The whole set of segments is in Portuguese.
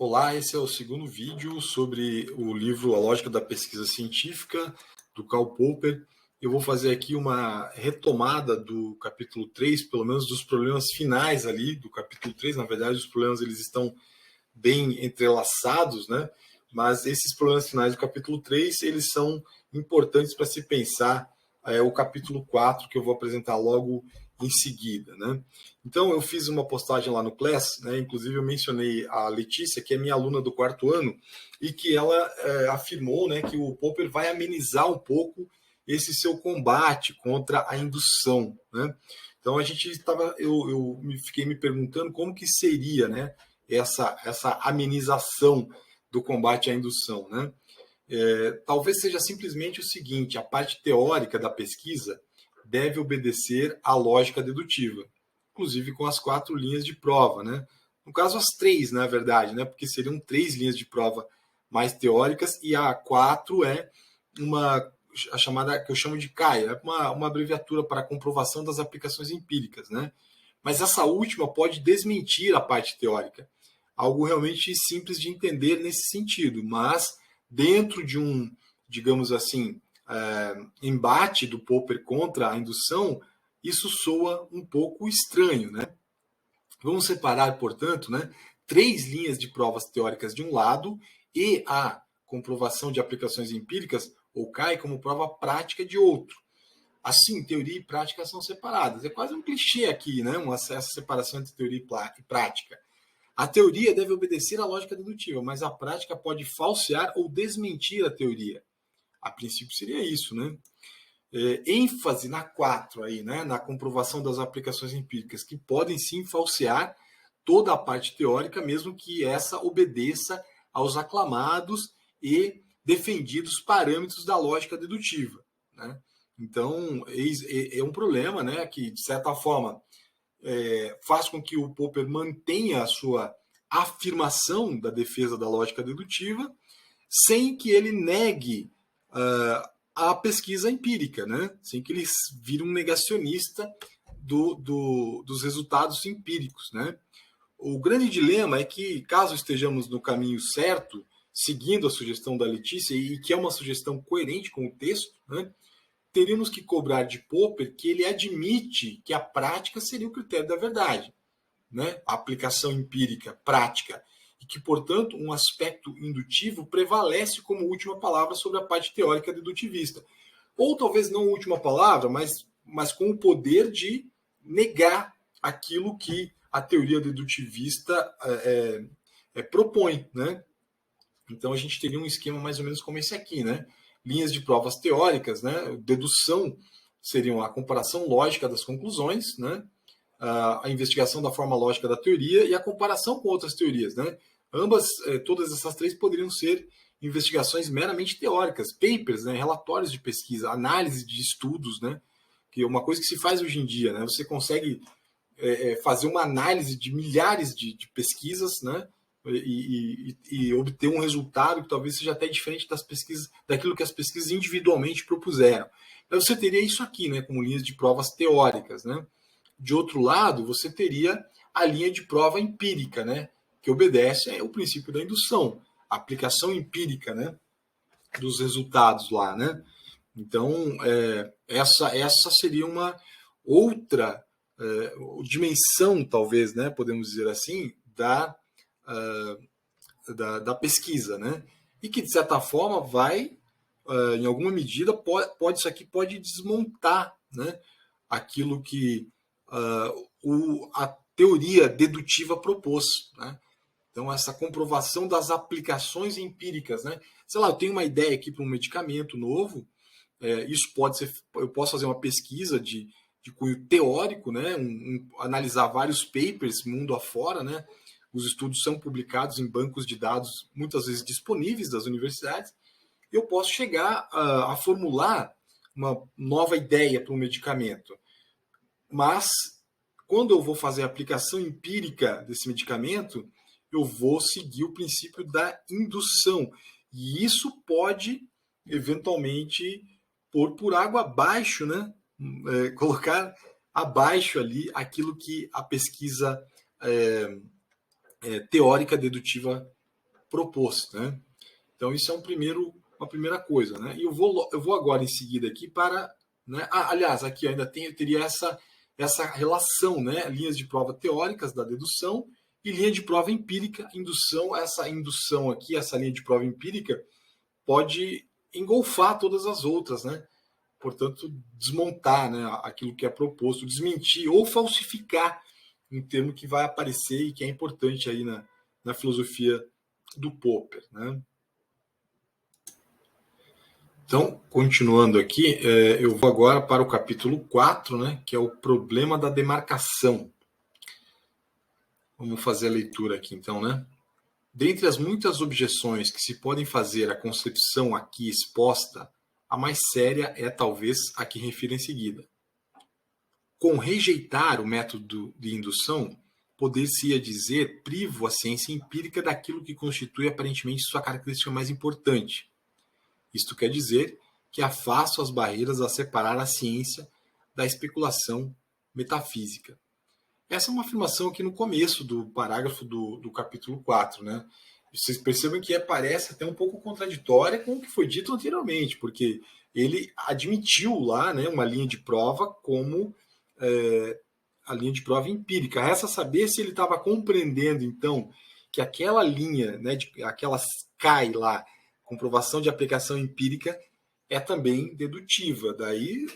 Olá, esse é o segundo vídeo sobre o livro A Lógica da Pesquisa Científica, do Karl Popper. Eu vou fazer aqui uma retomada do capítulo 3, pelo menos dos problemas finais ali do capítulo 3. Na verdade, os problemas eles estão bem entrelaçados, né? Mas esses problemas finais do capítulo 3, eles são importantes para se pensar o capítulo 4, que eu vou apresentar logo em seguida, né? Então, eu fiz uma postagem lá no Class, né? Inclusive eu mencionei a Letícia, que é minha aluna do quarto ano, e que ela afirmou, né, que o Popper vai amenizar um pouco esse seu combate contra a indução, né? Então, a gente estava, eu fiquei me perguntando como que seria, né, essa amenização do combate à indução, né? Talvez seja simplesmente o seguinte: a parte teórica da pesquisa deve obedecer à lógica dedutiva, inclusive com as 4 linhas de prova, né? No caso, as 3, na verdade, né? Porque seriam 3 linhas de prova mais teóricas e a 4 é a chamada, que eu chamo de CAI, é uma abreviatura para comprovação das aplicações empíricas, né? Mas essa última pode desmentir a parte teórica. Algo realmente simples de entender nesse sentido, mas dentro de um, digamos assim, embate do Popper contra a indução, isso soa um pouco estranho, né? Vamos separar, portanto, né, 3 linhas de provas teóricas de um lado e a comprovação de aplicações empíricas, ou CAI, como prova prática de outro. Assim, teoria e prática são separadas. É quase um clichê aqui, né? Essa separação entre teoria e prática. A teoria deve obedecer à lógica dedutiva, mas a prática pode falsear ou desmentir a teoria. A princípio seria isso, né? ênfase na 4 aí, né? Na comprovação das aplicações empíricas, que podem sim falsear toda a parte teórica, mesmo que essa obedeça aos aclamados e defendidos parâmetros da lógica dedutiva, né? Então, é um problema, né, que, de certa forma, faz com que o Popper mantenha a sua afirmação da defesa da lógica dedutiva, sem que ele negue a pesquisa empírica, né? Sem que ele vire um negacionista dos resultados empíricos, né? O grande dilema é que, caso estejamos no caminho certo, seguindo a sugestão da Letícia, e que é uma sugestão coerente com o texto, né, teríamos que cobrar de Popper que ele admite que a prática seria o critério da verdade, né? A aplicação empírica, prática, e que, portanto, um aspecto indutivo prevalece como última palavra sobre a parte teórica dedutivista. Ou talvez não última palavra, mas com o poder de negar aquilo que a teoria dedutivista propõe, né? Então a gente teria um esquema mais ou menos como esse aqui, né? Linhas de provas teóricas, né? Dedução seriam a comparação lógica das conclusões, né? A investigação da forma lógica da teoria e a comparação com outras teorias, né? Todas essas 3 poderiam ser investigações meramente teóricas, papers, né? Relatórios de pesquisa, análise de estudos, né? Que é uma coisa que se faz hoje em dia, né? Você consegue fazer uma análise de milhares de pesquisas, né? E obter um resultado que talvez seja até diferente das pesquisas, daquilo que as pesquisas individualmente propuseram. Então você teria isso aqui, né, como linhas de provas teóricas, né? De outro lado, você teria a linha de prova empírica, né, que obedece ao princípio da indução, a aplicação empírica, né, dos resultados lá, né? Então, essa seria uma outra dimensão, talvez, né, podemos dizer assim, da pesquisa, né? E que, de certa forma, vai, em alguma medida, isso aqui pode desmontar, né, aquilo que a teoria dedutiva propôs, né? Então, essa comprovação das aplicações empíricas, né? Sei lá, eu tenho uma ideia aqui para um medicamento novo, isso pode ser, eu posso fazer uma pesquisa de cunho teórico, né? Analisar vários papers mundo afora, né? Os estudos são publicados em bancos de dados muitas vezes disponíveis das universidades. Eu posso chegar a formular uma nova ideia para um medicamento. Mas, quando eu vou fazer a aplicação empírica desse medicamento, eu vou seguir o princípio da indução. E isso pode, eventualmente, pôr por água abaixo, né? Colocar abaixo ali aquilo que a pesquisa teórica dedutiva propôs, né? Então isso é uma primeira coisa, né? E eu vou agora em seguida aqui para, né? Aliás, aqui ainda teria essa relação, né? Linhas de prova teóricas da dedução e linha de prova empírica, indução. Essa indução aqui, essa linha de prova empírica pode engolfar todas as outras, né? Portanto, desmontar, né, aquilo que é proposto, desmentir ou falsificar um termo que vai aparecer e que é importante aí na filosofia do Popper, né? Então, continuando aqui, eu vou agora para o capítulo 4, né, que é o problema da demarcação. Vamos fazer a leitura aqui, então, né? Dentre as muitas objeções que se podem fazer à concepção aqui exposta, a mais séria é talvez a que refiro em seguida. Com rejeitar o método de indução, poder-se-ia dizer privo a ciência empírica daquilo que constitui aparentemente sua característica mais importante. Isto quer dizer que afasto as barreiras a separar a ciência da especulação metafísica. Essa é uma afirmação aqui no começo do parágrafo do capítulo 4, né? Vocês percebem que parece até um pouco contraditória com o que foi dito anteriormente, porque ele admitiu lá, né, uma linha de prova como a linha de prova empírica. Resta saber se ele estava compreendendo, então, que aquela linha, né, aquela CAI lá, comprovação de aplicação empírica, é também dedutiva. Daí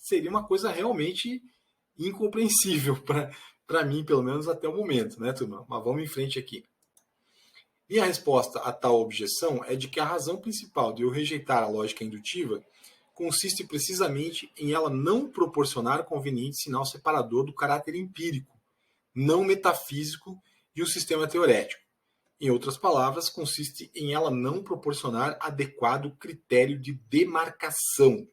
seria uma coisa realmente incompreensível para mim, pelo menos até o momento, né, turma? Mas vamos em frente aqui. E a resposta a tal objeção é de que a razão principal de eu rejeitar a lógica indutiva consiste precisamente em ela não proporcionar conveniente sinal separador do caráter empírico, não metafísico de um sistema teorético. Em outras palavras, consiste em ela não proporcionar adequado critério de demarcação.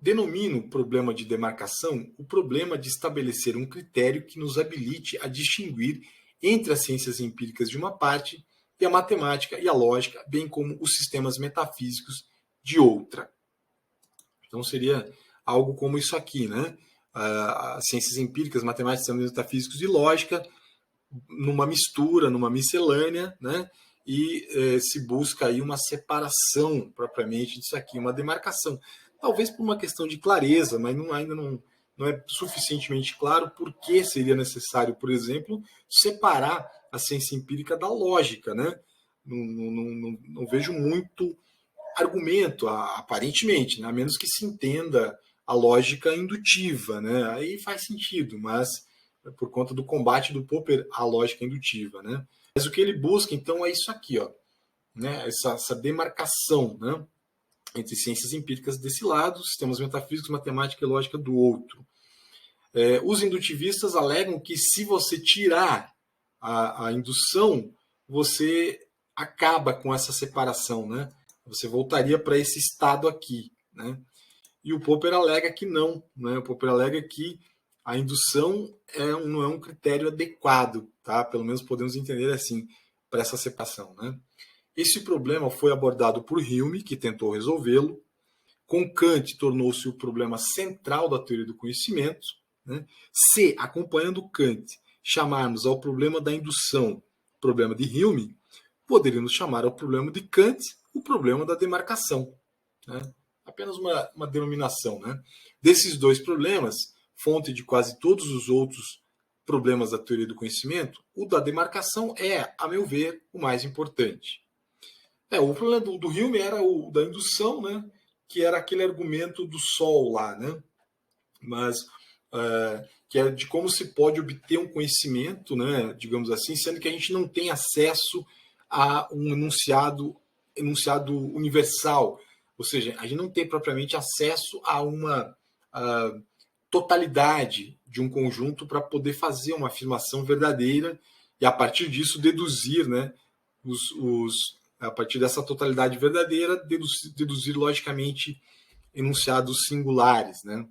Denomino problema de demarcação o problema de estabelecer um critério que nos habilite a distinguir entre as ciências empíricas de uma parte e a matemática e a lógica, bem como os sistemas metafísicos de outra. Então seria algo como isso aqui, né? As ciências empíricas, matemática, sistemas metafísicos e lógica, numa mistura, numa miscelânea, né? E se busca aí uma separação propriamente disso aqui, uma demarcação. Talvez por uma questão de clareza, mas ainda não é suficientemente claro por que seria necessário, por exemplo, separar a ciência empírica da lógica, né? Não vejo muito argumento, aparentemente, né? A menos que se entenda a lógica indutiva, né? Aí faz sentido, mas por conta do combate do Popper à lógica indutiva, né? Mas o que ele busca, então, é isso aqui, ó, né? Essa demarcação, né? Entre ciências empíricas desse lado, sistemas metafísicos, matemática e lógica do outro. Os indutivistas alegam que se você tirar a indução, você acaba com essa separação, né? Você voltaria para esse estado aqui, né? E o Popper alega que não, né? O Popper alega que a indução não é um critério adequado, tá? Pelo menos podemos entender assim, para essa separação, né? Esse problema foi abordado por Hume, que tentou resolvê-lo. Com Kant, tornou-se o problema central da teoria do conhecimento, né? Se, acompanhando Kant, chamarmos ao problema da indução problema de Hume, poderíamos chamar ao problema de Kant o problema da demarcação, né? Apenas uma denominação, né? Desses dois problemas, fonte de quase todos os outros problemas da teoria do conhecimento, o da demarcação é, a meu ver, o mais importante. O problema do Hume era o da indução, né? Que era aquele argumento do Sol lá, né? Mas que é de como se pode obter um conhecimento, né? Digamos assim, sendo que a gente não tem acesso a um enunciado universal, ou seja, a gente não tem propriamente acesso a uma totalidade de um conjunto para poder fazer uma afirmação verdadeira e a partir disso deduzir, né? A partir dessa totalidade verdadeira, deduzir logicamente enunciados singulares, né?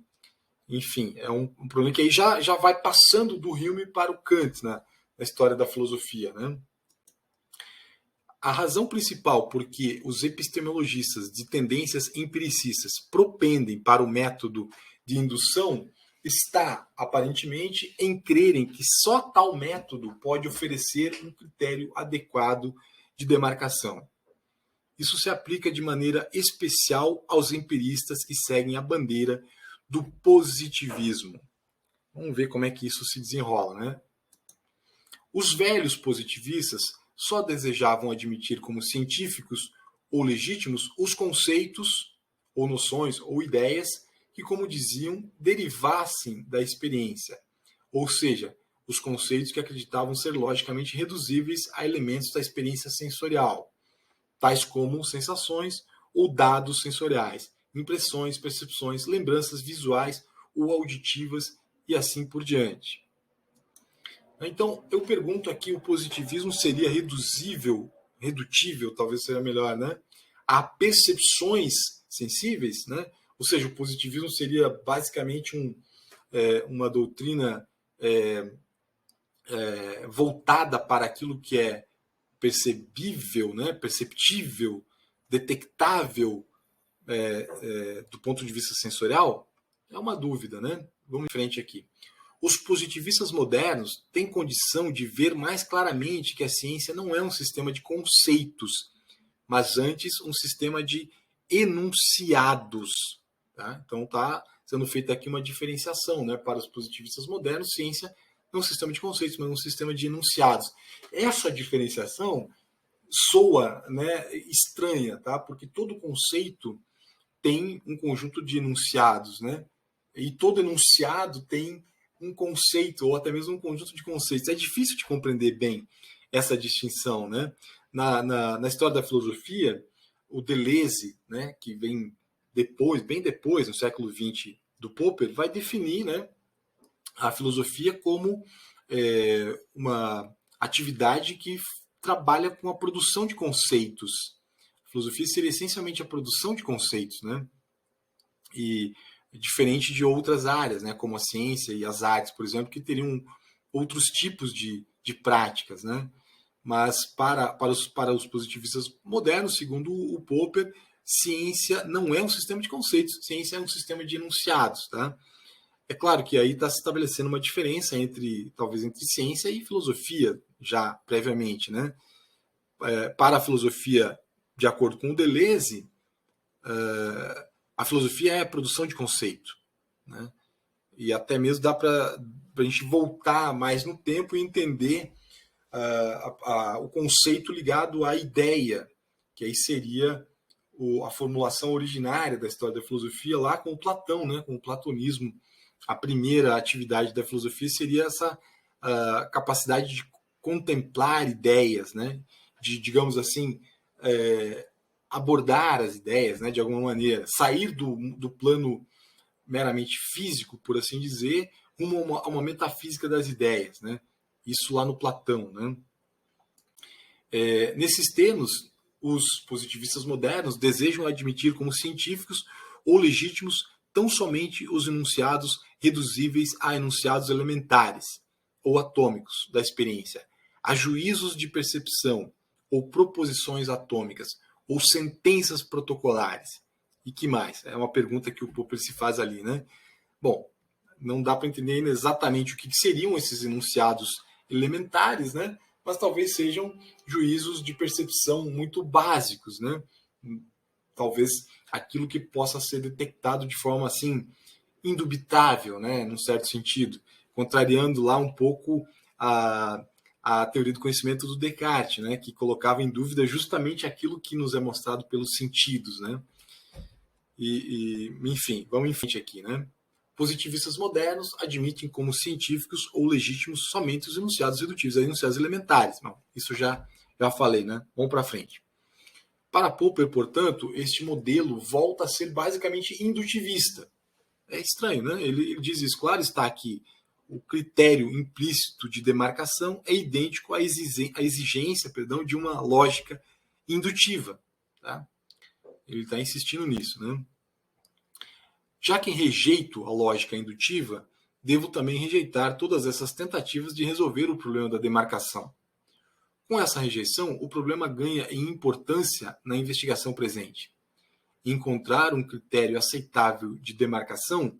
Enfim, é um problema que aí já vai passando do Hume para o Kant, né, na história da filosofia, né? A razão principal por que os epistemologistas de tendências empiricistas propendem para o método de indução está, aparentemente, em crerem que só tal método pode oferecer um critério adequado de demarcação. Isso se aplica de maneira especial aos empiristas que seguem a bandeira do positivismo. Vamos ver como é que isso se desenrola, né? Os velhos positivistas só desejavam admitir como científicos ou legítimos os conceitos, ou noções, ou ideias que, como diziam, derivassem da experiência, ou seja, os conceitos que acreditavam ser logicamente reduzíveis a elementos da experiência sensorial, tais como sensações ou dados sensoriais, impressões, percepções, lembranças visuais ou auditivas e assim por diante. Então, eu pergunto aqui, o positivismo seria redutível, talvez seja melhor, né, a percepções sensíveis, né? Ou seja, o positivismo seria basicamente uma doutrina voltada para aquilo que é percebível, né, perceptível, detectável do ponto de vista sensorial? É uma dúvida, né? Vamos em frente aqui. Os positivistas modernos têm condição de ver mais claramente que a ciência não é um sistema de conceitos, mas antes um sistema de enunciados. Tá? Então está sendo feita aqui uma diferenciação, né? Para os positivistas modernos, ciência não é um sistema de conceitos, mas um sistema de enunciados. Essa diferenciação soa, né, estranha, tá? Porque todo conceito tem um conjunto de enunciados, né? E todo enunciado tem um conceito, ou até mesmo um conjunto de conceitos. É difícil de compreender bem essa distinção, né? Na história da filosofia, o Deleuze, né, que vem depois, bem depois, no século XX, do Popper, vai definir, né, a filosofia como uma atividade que trabalha com a produção de conceitos. A filosofia seria essencialmente a produção de conceitos, né? E diferente de outras áreas, né, como a ciência e as artes, por exemplo, que teriam outros tipos de práticas, né? Mas para os positivistas modernos, segundo o Popper, ciência não é um sistema de conceitos, ciência é um sistema de enunciados, tá? É claro que aí está se estabelecendo uma diferença talvez entre ciência e filosofia, já previamente, né? Para a filosofia, de acordo com o Deleuze, a filosofia é a produção de conceito, né? E até mesmo dá para a gente voltar mais no tempo e entender o conceito ligado à ideia, que aí seria a formulação originária da história da filosofia lá com Platão, né? Com o platonismo. A primeira atividade da filosofia seria essa capacidade de contemplar ideias, né? De, digamos assim, abordar as ideias, né, de alguma maneira, sair do plano meramente físico, por assim dizer, rumo a uma metafísica das ideias, né? Isso lá no Platão, né? Nesses termos, os positivistas modernos desejam admitir como científicos ou legítimos tão somente os enunciados reduzíveis a enunciados elementares ou atômicos da experiência, a juízos de percepção ou proposições atômicas, ou sentenças protocolares. E que mais? É uma pergunta que o Popper se faz ali, né? Bom, não dá para entender ainda exatamente o que seriam esses enunciados elementares, né? Mas talvez sejam juízos de percepção muito básicos, né? Talvez aquilo que possa ser detectado de forma assim indubitável, né? Num certo sentido, contrariando lá um pouco a teoria do conhecimento do Descartes, né, que colocava em dúvida justamente aquilo que nos é mostrado pelos sentidos, né? Enfim, vamos em frente aqui, né? Positivistas modernos admitem como científicos ou legítimos somente os enunciados redutivos, os enunciados elementares. Não, isso já falei, né? Vamos para frente. Para Popper, portanto, este modelo volta a ser basicamente indutivista. É estranho, né? Ele diz isso, claro está aqui. O critério implícito de demarcação é idêntico à exigência, de uma lógica indutiva. Tá? Ele está insistindo nisso. Né? Já que rejeito a lógica indutiva, devo também rejeitar todas essas tentativas de resolver o problema da demarcação. Com essa rejeição, o problema ganha em importância na investigação presente. Encontrar um critério aceitável de demarcação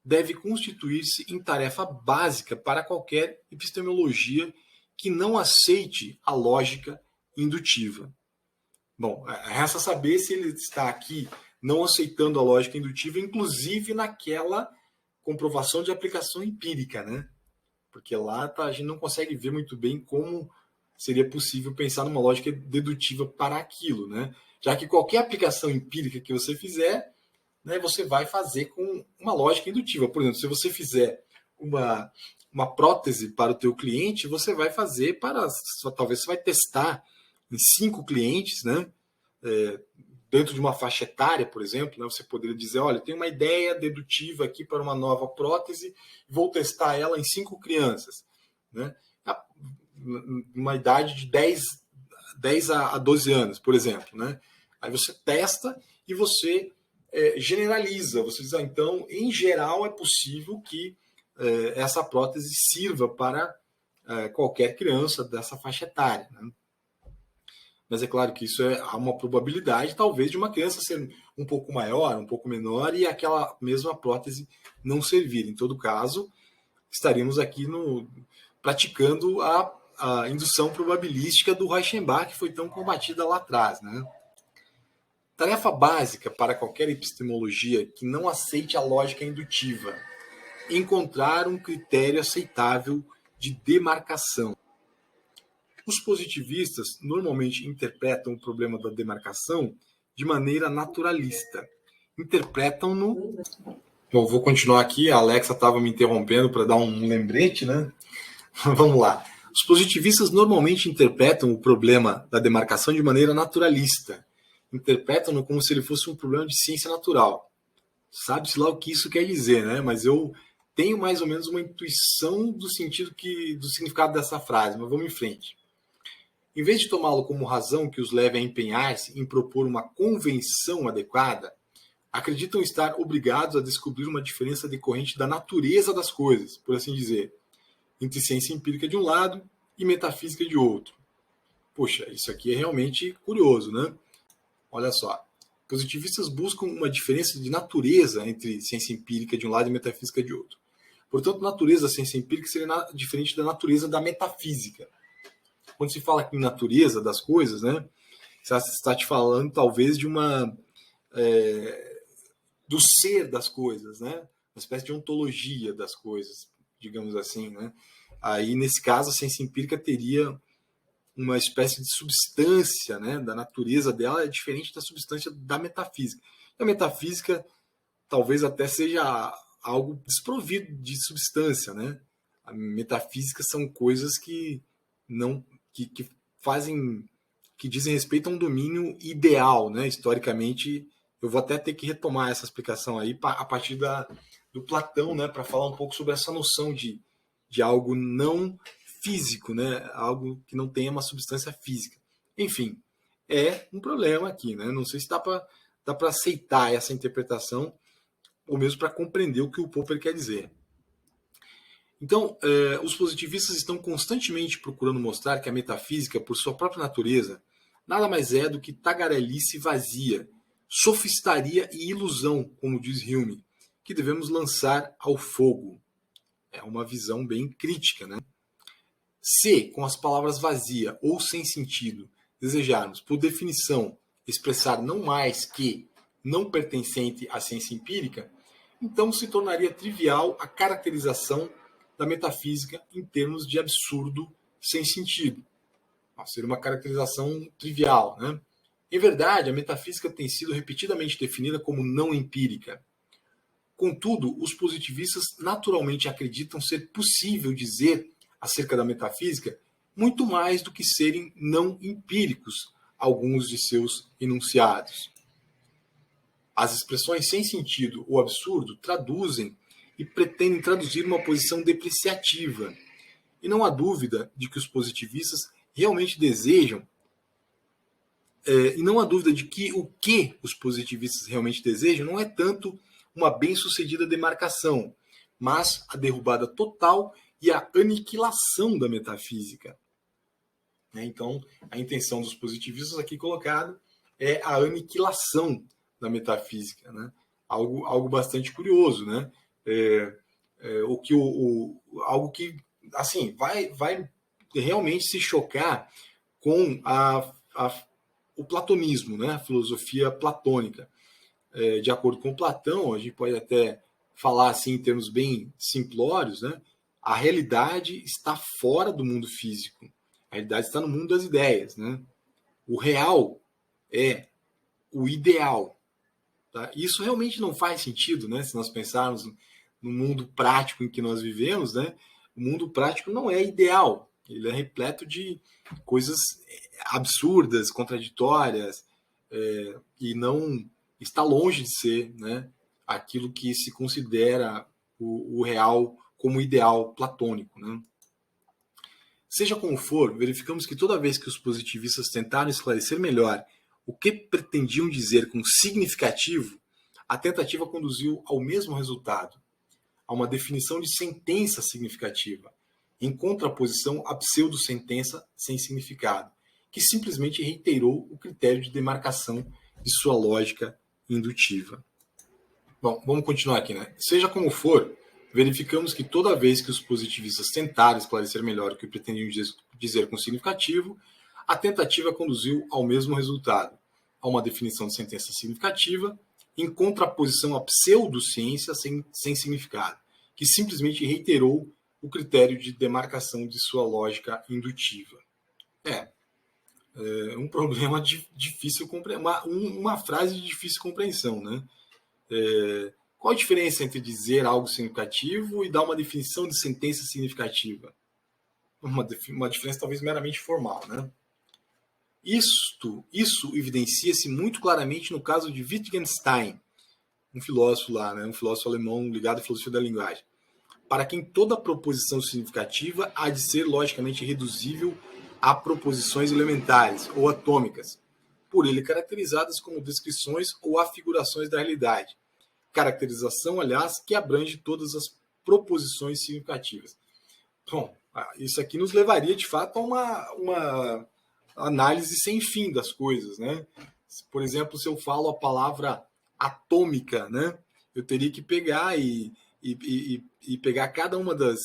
deve constituir-se em tarefa básica para qualquer epistemologia que não aceite a lógica indutiva. Bom, resta saber se ele está aqui não aceitando a lógica indutiva, inclusive naquela comprovação de aplicação empírica, né? Porque lá a gente não consegue ver muito bem como seria possível pensar numa lógica dedutiva para aquilo, né? Já que qualquer aplicação empírica que você fizer, né, você vai fazer com uma lógica indutiva. Por exemplo, se você fizer uma prótese para o teu cliente, você vai fazer para... Talvez você vai testar em 5 clientes, né? Dentro de uma faixa etária, por exemplo, né, você poderia dizer, olha, eu tenho uma ideia dedutiva aqui para uma nova prótese, vou testar ela em 5 crianças, né? Uma idade de 10 a 12 anos, por exemplo, né? Aí você testa e você generaliza, você diz, então, em geral, é possível que essa prótese sirva para qualquer criança dessa faixa etária, né? Mas é claro que isso há uma probabilidade, talvez, de uma criança ser um pouco maior, um pouco menor, e aquela mesma prótese não servir. Em todo caso, estaríamos aqui praticando a indução probabilística do Reichenbach, que foi tão combatida lá atrás, né? Tarefa básica para qualquer epistemologia que não aceite a lógica indutiva: encontrar um critério aceitável de demarcação. Os positivistas normalmente interpretam o problema da demarcação de maneira naturalista. Interpretam-no... Bom, vou continuar aqui, a Alexa estava me interrompendo para dar um lembrete, né? Vamos lá. Os positivistas normalmente interpretam o problema da demarcação de maneira naturalista. Interpretam-no como se ele fosse um problema de ciência natural. Sabe-se lá o que isso quer dizer, né? Mas eu tenho mais ou menos uma intuição do significado dessa frase, mas vamos em frente. Em vez de tomá-lo como razão que os leve a empenhar-se em propor uma convenção adequada, acreditam estar obrigados a descobrir uma diferença decorrente da natureza das coisas, por assim dizer, entre ciência empírica de um lado e metafísica de outro. Poxa, isso aqui é realmente curioso, né? Olha só. Positivistas buscam uma diferença de natureza entre ciência empírica de um lado e metafísica de outro. Portanto, a natureza da ciência empírica seria diferente da natureza da metafísica. Quando se fala aqui em natureza das coisas, né, você está te falando talvez de do ser das coisas, né, uma espécie de ontologia das coisas, digamos assim, né. Aí, nesse caso, a ciência empírica teria uma espécie de substância, né, da natureza dela é diferente da substância da metafísica. A metafísica talvez até seja algo desprovido de substância, né. A metafísica são coisas que não fazem, que dizem respeito a um domínio ideal, né? Historicamente, eu vou até ter que retomar essa explicação aí a partir do Platão, né? Para falar um pouco sobre essa noção de algo não físico, né? Algo que não tenha uma substância física. Enfim, é um problema aqui, né? Não sei se dá para aceitar essa interpretação ou mesmo para compreender o que o Popper quer dizer. Então, os positivistas estão constantemente procurando mostrar que a metafísica, por sua própria natureza, nada mais é do que tagarelice vazia, sofistaria e ilusão, como diz Hume, que devemos lançar ao fogo. É uma visão bem crítica, né? Se, com as palavras vazia ou sem sentido, desejarmos, por definição, expressar não mais que não pertencente à ciência empírica, então se tornaria trivial a caracterização da metafísica em termos de absurdo sem sentido. Seria uma caracterização trivial, né? Em verdade, a metafísica tem sido repetidamente definida como não empírica. Contudo, os positivistas naturalmente acreditam ser possível dizer acerca da metafísica muito mais do que serem não empíricos alguns de seus enunciados. As expressões sem sentido ou absurdo traduzem e pretendem traduzir uma posição depreciativa. E não há dúvida de que os positivistas realmente desejam, e não há dúvida de que o que os positivistas realmente desejam não é tanto uma bem-sucedida demarcação, mas a derrubada total e a aniquilação da metafísica. Então, a intenção dos positivistas aqui colocado é a aniquilação da metafísica, né? Algo bastante curioso, né? algo que assim vai realmente se chocar com o platonismo, né? A filosofia platônica. De acordo com Platão, a gente pode até falar assim em termos bem simplórios, né? A realidade está fora do mundo físico. A realidade está no mundo das ideias, né? O real é o ideal. Tá? Isso realmente não faz sentido, né? Se nós pensarmos no mundo prático em que nós vivemos, né? O mundo prático não é ideal. Ele é repleto de coisas absurdas, contraditórias, e não está longe de ser, né, aquilo que se considera o real como ideal platônico. Né? Seja como for, verificamos que toda vez que os positivistas tentaram esclarecer melhor o que pretendiam dizer com significativo, a tentativa conduziu ao mesmo resultado, a uma definição de sentença significativa, em contraposição à pseudo-sentença sem significado, que simplesmente reiterou o critério de demarcação de sua lógica indutiva. Bom, vamos continuar aqui, né? Seja como for, verificamos que toda vez que os positivistas tentaram esclarecer melhor o que pretendiam dizer com significativo, a tentativa conduziu ao mesmo resultado, a uma definição de sentença significativa, em contraposição à pseudociência sem significado, que simplesmente reiterou o critério de demarcação de sua lógica indutiva. É um problema difícil, uma frase de difícil compreensão, né? Qual a diferença entre dizer algo significativo e dar uma definição de sentença significativa? Uma diferença talvez meramente formal, né? Isso evidencia-se muito claramente no caso de Wittgenstein, um filósofo lá, né? Um filósofo alemão ligado à filosofia da linguagem, para quem toda proposição significativa há de ser logicamente reduzível a proposições elementares ou atômicas, por ele caracterizadas como descrições ou afigurações da realidade. Caracterização, aliás, que abrange todas as proposições significativas. Bom, isso aqui nos levaria, de fato, a uma análise sem fim das coisas, né? Por exemplo, se eu falo a palavra atômica, né? Eu teria que pegar e pegar cada uma das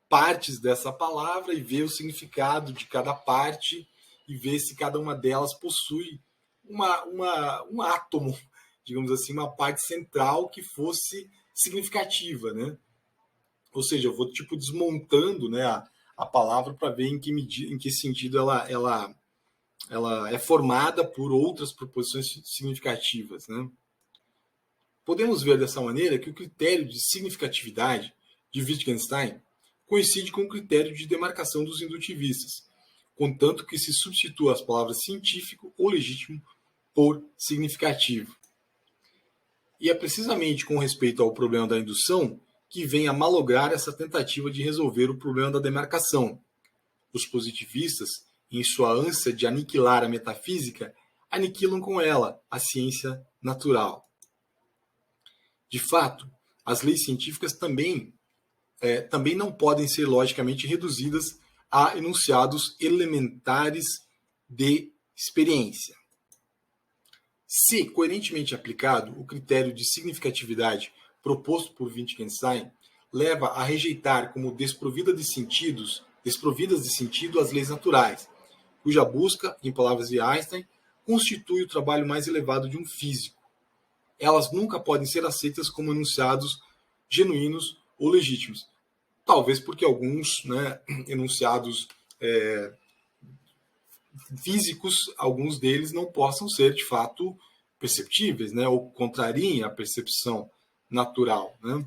partes dessa palavra e ver o significado de cada parte e ver se cada uma delas possui um átomo, digamos assim, uma parte central que fosse significativa, né? Ou seja, eu vou tipo desmontando, né, a palavra para ver em que sentido ela é formada por outras proposições significativas, né? Podemos ver dessa maneira que o critério de significatividade de Wittgenstein coincide com o critério de demarcação dos indutivistas, contanto que se substitua as palavras científico ou legítimo por significativo. E é precisamente com respeito ao problema da indução que vem a malograr essa tentativa de resolver o problema da demarcação. Os positivistas, em sua ânsia de aniquilar a metafísica, aniquilam com ela a ciência natural. De fato, as leis científicas também não podem ser logicamente reduzidas a enunciados elementares de experiência. Se coerentemente aplicado, o critério de significatividade proposto por Wittgenstein leva a rejeitar como desprovidas de sentido as leis naturais, cuja busca, em palavras de Einstein, constitui o trabalho mais elevado de um físico. Elas nunca podem ser aceitas como enunciados genuínos ou legítimos. Talvez porque alguns, né, enunciados físicos, alguns deles não possam ser de fato perceptíveis, né, ou contrariem a percepção natural. Né?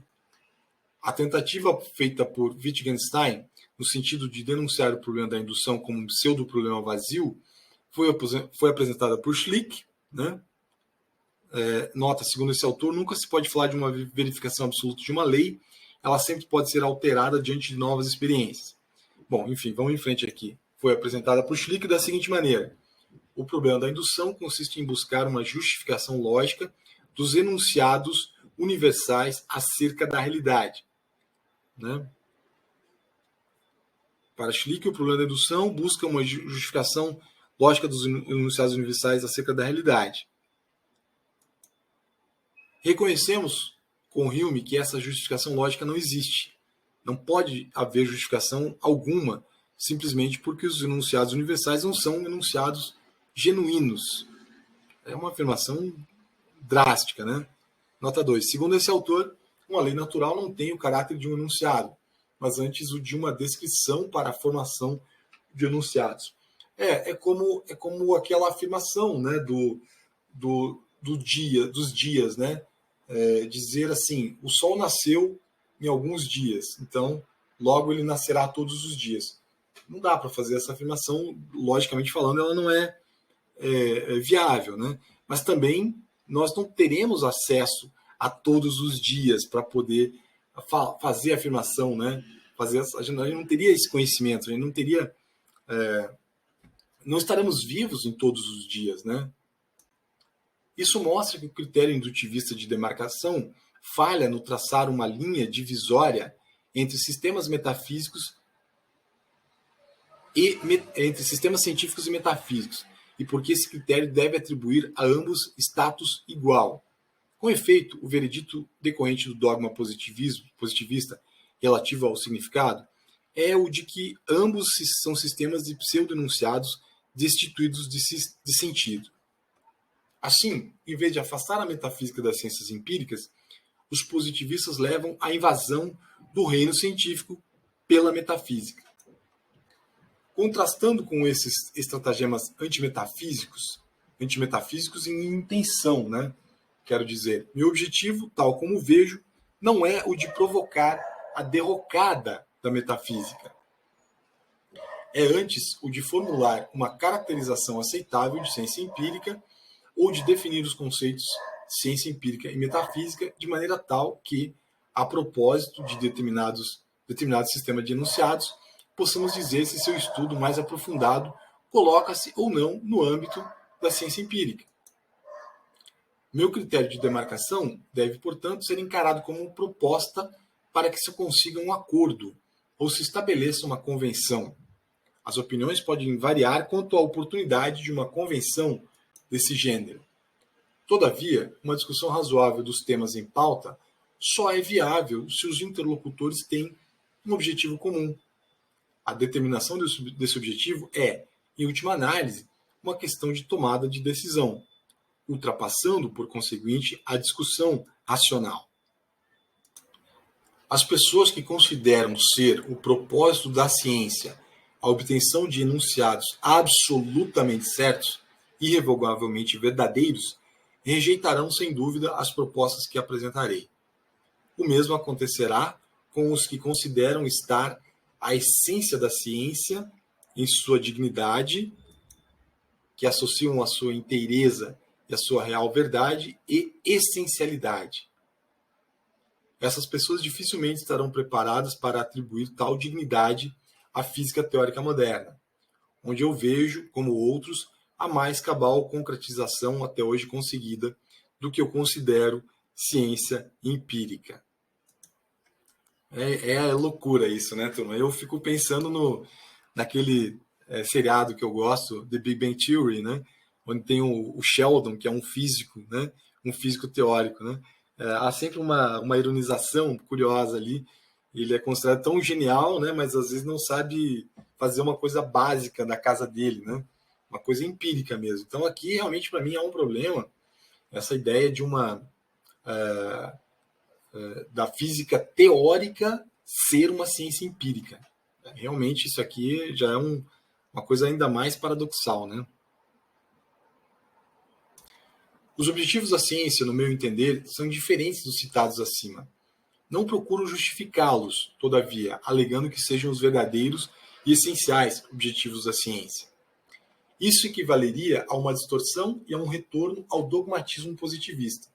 A tentativa feita por Wittgenstein, no sentido de denunciar o problema da indução como um pseudo-problema vazio, foi apresentada por Schlick. Né? Nota, segundo esse autor, nunca se pode falar de uma verificação absoluta de uma lei, ela sempre pode ser alterada diante de novas experiências. Bom, enfim, vamos em frente aqui. Foi apresentada por Schlick da seguinte maneira: o problema da indução consiste em buscar uma justificação lógica dos enunciados universais acerca da realidade. Né? Para Schlick, o problema da indução busca uma justificação lógica dos enunciados universais acerca da realidade. Reconhecemos com Hume que essa justificação lógica não existe. Não pode haver justificação alguma, simplesmente porque os enunciados universais não são enunciados genuínos. É uma afirmação drástica, né? Nota 2. Segundo esse autor, uma lei natural não tem o caráter de um enunciado, mas antes o de uma descrição para a formação de enunciados. É como aquela afirmação, né, dos dias, né? Dizer assim, o sol nasceu em alguns dias, então logo ele nascerá todos os dias. Não dá para fazer essa afirmação, logicamente falando, ela não é viável, né? Mas também nós não teremos acesso a todos os dias para poder fazer a afirmação, né? A gente não teria esse conhecimento, a gente não teria, não estaremos vivos em todos os dias, né? Isso mostra que o critério indutivista de demarcação falha no traçar uma linha divisória entre sistemas metafísicos entre sistemas científicos e metafísicos, e porque esse critério deve atribuir a ambos status igual. Com efeito, o veredito decorrente do dogma positivista relativo ao significado é o de que ambos são sistemas de pseudo-enunciados destituídos de sentido. Assim, em vez de afastar a metafísica das ciências empíricas, os positivistas levam à invasão do reino científico pela metafísica. Contrastando com esses estratagemas antimetafísicos em intenção, né? Quero dizer, meu objetivo, tal como vejo, não é o de provocar a derrocada da metafísica. É antes o de formular uma caracterização aceitável de ciência empírica ou de definir os conceitos ciência empírica e metafísica de maneira tal que, a propósito de determinado sistema de enunciados, possamos dizer se seu estudo mais aprofundado coloca-se ou não no âmbito da ciência empírica. Meu critério de demarcação deve, portanto, ser encarado como proposta para que se consiga um acordo ou se estabeleça uma convenção. As opiniões podem variar quanto à oportunidade de uma convenção desse gênero. Todavia, uma discussão razoável dos temas em pauta só é viável se os interlocutores têm um objetivo comum. A determinação desse objetivo é, em última análise, uma questão de tomada de decisão, ultrapassando, por conseguinte, a discussão racional. As pessoas que consideram ser o propósito da ciência a obtenção de enunciados absolutamente certos, irrevogavelmente verdadeiros, rejeitarão sem dúvida as propostas que apresentarei. O mesmo acontecerá com os que consideram estar a essência da ciência em sua dignidade, que associam a sua inteireza e a sua real verdade e essencialidade. Essas pessoas dificilmente estarão preparadas para atribuir tal dignidade à física teórica moderna, onde eu vejo, como outros, a mais cabal concretização até hoje conseguida do que eu considero ciência empírica. É loucura isso, né, turma? Eu fico pensando naquele seriado que eu gosto, The Big Bang Theory, né? Onde tem o Sheldon, que é um físico, né? Um físico teórico, né? Há sempre uma ironização curiosa ali. Ele é considerado tão genial, né? Mas às vezes não sabe fazer uma coisa básica da casa dele, né? Uma coisa empírica mesmo. Então aqui realmente para mim é um problema essa ideia de da física teórica ser uma ciência empírica. Realmente isso aqui já é uma coisa ainda mais paradoxal, né? Os objetivos da ciência, no meu entender, são diferentes dos citados acima. Não procuro justificá-los, todavia, alegando que sejam os verdadeiros e essenciais objetivos da ciência. Isso equivaleria a uma distorção e a um retorno ao dogmatismo positivista.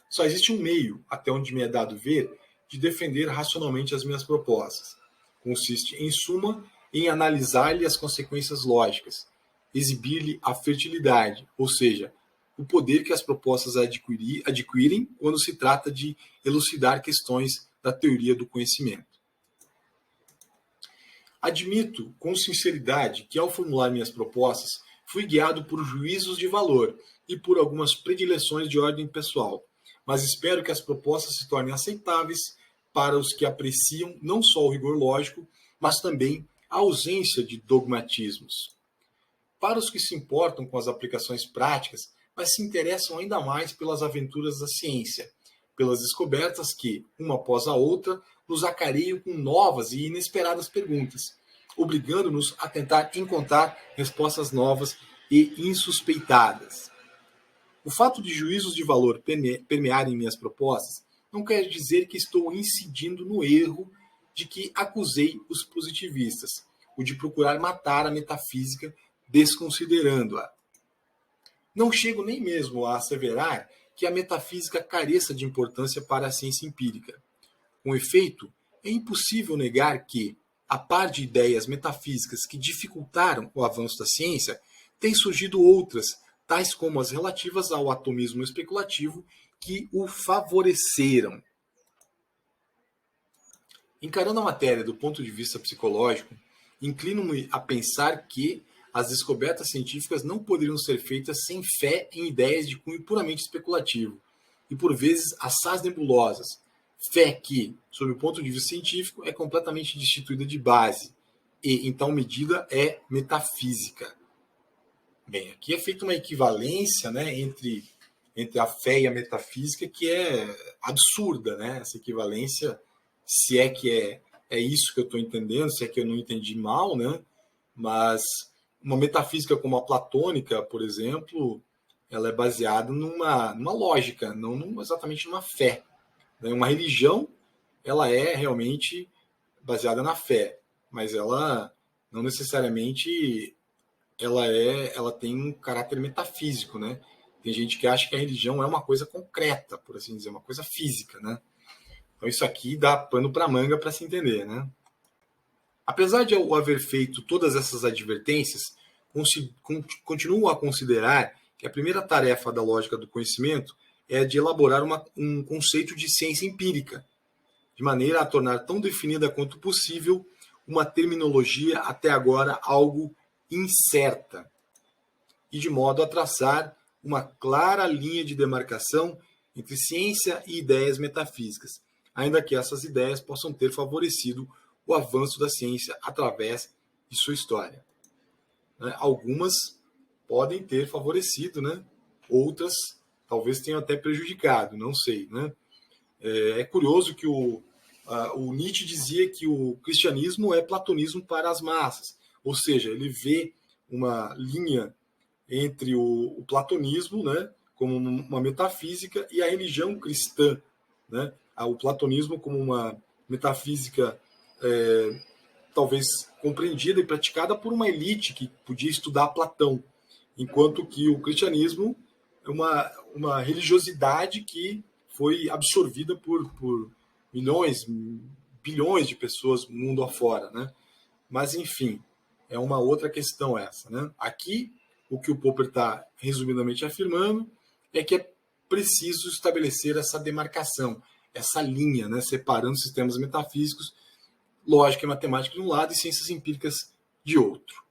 Só existe um meio, até onde me é dado ver, de defender racionalmente as minhas propostas. Consiste, em suma, em analisar-lhe as consequências lógicas, exibir-lhe a fertilidade, ou seja, o poder que as propostas adquirem quando se trata de elucidar questões da teoria do conhecimento. Admito com sinceridade que, ao formular minhas propostas, fui guiado por juízos de valor e por algumas predileções de ordem pessoal, mas espero que as propostas se tornem aceitáveis para os que apreciam não só o rigor lógico, mas também a ausência de dogmatismos. Para os que se importam com as aplicações práticas, mas se interessam ainda mais pelas aventuras da ciência, pelas descobertas que, uma após a outra, nos acareiam com novas e inesperadas perguntas, obrigando-nos a tentar encontrar respostas novas e insuspeitadas. O fato de juízos de valor permearem minhas propostas não quer dizer que estou incidindo no erro de que acusei os positivistas, o de procurar matar a metafísica desconsiderando-a. Não chego nem mesmo a asseverar que a metafísica careça de importância para a ciência empírica. Com efeito, é impossível negar que, a par de ideias metafísicas que dificultaram o avanço da ciência, têm surgido outras, tais como as relativas ao atomismo especulativo, que o favoreceram. Encarando a matéria do ponto de vista psicológico, inclino-me a pensar que as descobertas científicas não poderiam ser feitas sem fé em ideias de cunho puramente especulativo, e por vezes assaz nebulosas, fé que, sob o ponto de vista científico, é completamente destituída de base, e, em tal medida, é metafísica. Bem, aqui é feita uma equivalência, né, entre a fé e a metafísica que é absurda, né? Essa equivalência, se é que é isso que eu estou entendendo, se é que eu não entendi mal, né? Mas uma metafísica como a platônica, por exemplo, ela é baseada numa lógica, não exatamente numa fé. Né? Uma religião, ela é realmente baseada na fé, mas ela não necessariamente ela tem um caráter metafísico, né? Tem gente que acha que a religião é uma coisa concreta, por assim dizer, uma coisa física, né? Então isso aqui dá pano para manga para se entender, né? Apesar de eu haver feito todas essas advertências, continuo a considerar que a primeira tarefa da lógica do conhecimento é a de elaborar um conceito de ciência empírica, de maneira a tornar tão definida quanto possível uma terminologia até agora algo incerta, e de modo a traçar uma clara linha de demarcação entre ciência e ideias metafísicas, ainda que essas ideias possam ter favorecido o avanço da ciência através de sua história. Algumas podem ter favorecido, né? Outras talvez tenham até prejudicado, não sei. Né? É curioso que o Nietzsche dizia que o cristianismo é platonismo para as massas, ou seja, ele vê uma linha entre o platonismo, né, como uma metafísica, e a religião cristã, né, o platonismo como uma metafísica talvez compreendida e praticada por uma elite que podia estudar Platão, enquanto que o cristianismo é uma religiosidade que foi absorvida por milhões, bilhões de pessoas mundo afora, né? Mas, enfim, é uma outra questão essa, né? Aqui, o que o Popper está resumidamente afirmando é que é preciso estabelecer essa demarcação, essa linha, né? Separando sistemas metafísicos, lógica e matemática de um lado e ciências empíricas de outro.